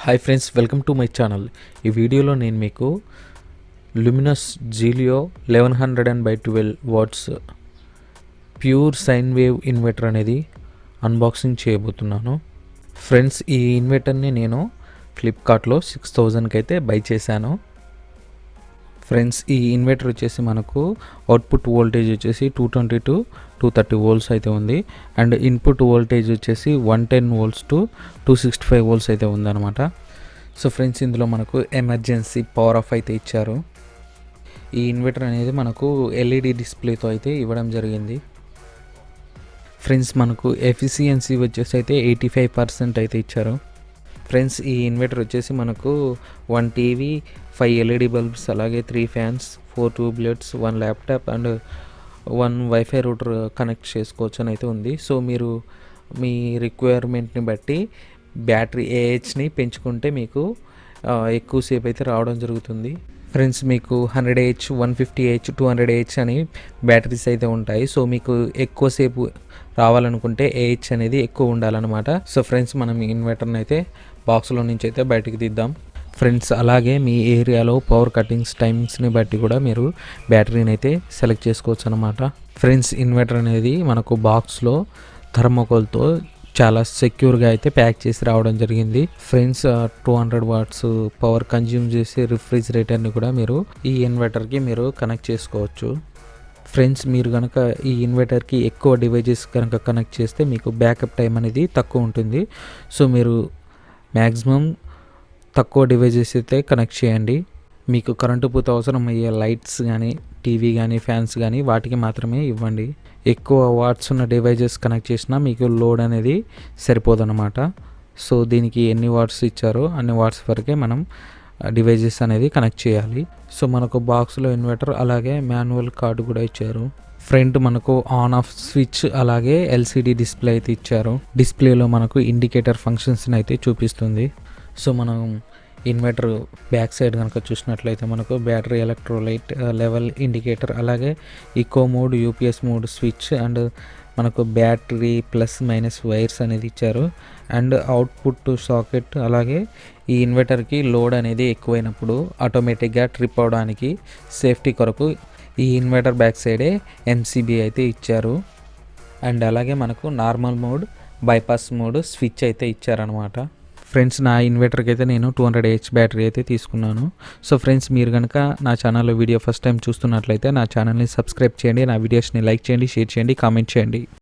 Hi friends, welcome to my channel. ఈ వీడియోలో నేను మీకు Luminous Zelio 1100/12 watts pure sine wave inverter అనేది అన్బాక్సింగ్ చేయబోతున్నాను. ఫ్రెండ్స్, ఈ ఇన్వర్టర్ని నేను ఫ్లిప్కార్ట్లో 6000కి అయితే బై చేశాను. ఫ్రెండ్స్, ఈ ఇన్వర్టర్ వచ్చేసి మనకు అవుట్పుట్ వోల్టేజ్ వచ్చేసి 220 to 230 వోల్ట్స్ అయితే ఉంది. అండ్ ఇన్పుట్ వోల్టేజ్ వచ్చేసి 110 వోల్ట్స్ to 265 వోల్ట్స్ అయితే ఉందన్నమాట. సో ఫ్రెండ్స్, ఇందులో మనకు ఎమర్జెన్సీ పవర్ ఆఫ్ అయితే ఇచ్చారు. ఈ ఇన్వర్టర్ అనేది మనకు ఎల్ఈడి డిస్ప్లేతో అయితే ఇవ్వడం జరిగింది. ఫ్రెండ్స్, మనకు ఎఫిషియన్సీ వచ్చేసి అయితే 85% అయితే ఇచ్చారు. ఫ్రెండ్స్, ఈ ఇన్వర్టర్ వచ్చేసి మనకు 1 టీవీ, 5 ఎల్ఈడి బల్బ్స్, అలాగే 3 fans, 4 tubelights, 1 laptop and 1 wifi router connect చేసుకోవచ్చు అని అయితే ఉంది. సో మీరు మీ రిక్వైర్మెంట్ని బట్టి బ్యాటరీ ఏహెచ్ని పెంచుకుంటే మీకు ఎక్కువసేపు అయితే రావడం జరుగుతుంది. ఫ్రెండ్స్, మీకు 100Ah, 150Ah, 200Ah అని బ్యాటరీస్ అయితే ఉంటాయి. సో మీకు ఎక్కువసేపు రావాలనుకుంటే ఏహెచ్ అనేది ఎక్కువ ఉండాలన్నమాట. సో ఫ్రెండ్స్, మనం ఇన్వర్టర్ని అయితే బాక్స్లో నుంచి అయితే బయటికి తీద్దాం. ఫ్రెండ్స్, అలాగే మీ ఏరియాలో పవర్ కటింగ్స్ టైమింగ్స్ని బట్టి కూడా మీరు బ్యాటరీని అయితే సెలెక్ట్ చేసుకోవచ్చు అనమాట. ఫ్రెండ్స్, ఇన్వర్టర్ అనేది మనకు బాక్స్లో థర్మోకోల్తో చాలా సెక్యూర్గా అయితే ప్యాక్ చేసి రావడం జరిగింది. ఫ్రెండ్స్, 200 వాట్స్ పవర్ కన్జ్యూమ్ చేసే రిఫ్రిజిరేటర్ని కూడా మీరు ఈ ఇన్వర్టర్కి మీరు కనెక్ట్ చేసుకోవచ్చు. ఫ్రెండ్స్, మీరు కనుక ఈ ఇన్వర్టర్కి ఎక్కువ డివైజెస్ కనుక కనెక్ట్ చేస్తే మీకు బ్యాకప్ టైం అనేది తక్కువ ఉంటుంది. సో మీరు మ్యాక్సిమం తక్కువ డివైజెస్ అయితే కనెక్ట్ చేయండి. మీకు కరెంటు పూత అవసరం అయ్యే లైట్స్ కానీ, టీవీ కానీ, ఫ్యాన్స్ కానీ వాటికి మాత్రమే ఇవ్వండి. ఎక్కువ వాట్స్ ఉన్న డివైజెస్ కనెక్ట్ చేసినా మీకు లోడ్ అనేది సరిపోదన్నమాట. సో దీనికి ఎన్ని వాట్స్ ఇచ్చారో అన్ని వాట్స్ వరకే మనం డివైజెస్ అనేది కనెక్ట్ చేయాలి. సో మనకు బాక్స్లో ఇన్వర్టర్ అలాగే మాన్యువల్ కార్డు కూడా ఇచ్చారు. ఫ్రంట్ మనకు ఆన్ ఆఫ్ స్విచ్ అలాగే ఎల్సిడి డిస్ప్లే అయితే ఇచ్చారు. డిస్ప్లేలో మనకు ఇండికేటర్ ఫంక్షన్స్ని అయితే చూపిస్తుంది. సో మనం ఇన్వర్టర్ బ్యాక్ సైడ్ కనుక చూసినట్లయితే మనకు బ్యాటరీ ఎలక్ట్రోలైట్ లెవెల్ ఇండికేటర్ అలాగే eco mode, UPS mode switch and మనకు బ్యాటరీ ప్లస్ మైనస్ వైర్స్ అనేది ఇచ్చారు. అండ్ అవుట్పుట్ సాకెట్ అలాగే ఈ ఇన్వర్టర్కి లోడ్ అనేది ఎక్కువైనప్పుడు ఆటోమేటిక్గా ట్రిప్ అవడానికి సేఫ్టీ కొరకు ఈ ఇన్వర్టర్ బ్యాక్ సైడే ఎంసీబీ అయితే ఇచ్చారు. అండ్ అలాగే మనకు normal mode, bypass mode switch అయితే ఇచ్చారనమాట. ఫ్రెండ్స్, నా ఇన్వర్టర్కి అయితే నేను 200Ah బ్యాటరీ అయితే తీసుకున్నాను. సో ఫ్రెండ్స్, మీరు కనుక నా ఛానల్లో వీడియో ఫస్ట్ టైం చూస్తున్నట్లయితే నా ఛానల్ని సబ్స్క్రైబ్ చేయండి, నా వీడియోస్ని లైక్ చేయండి, షేర్ చేయండి, కామెంట్ చేయండి.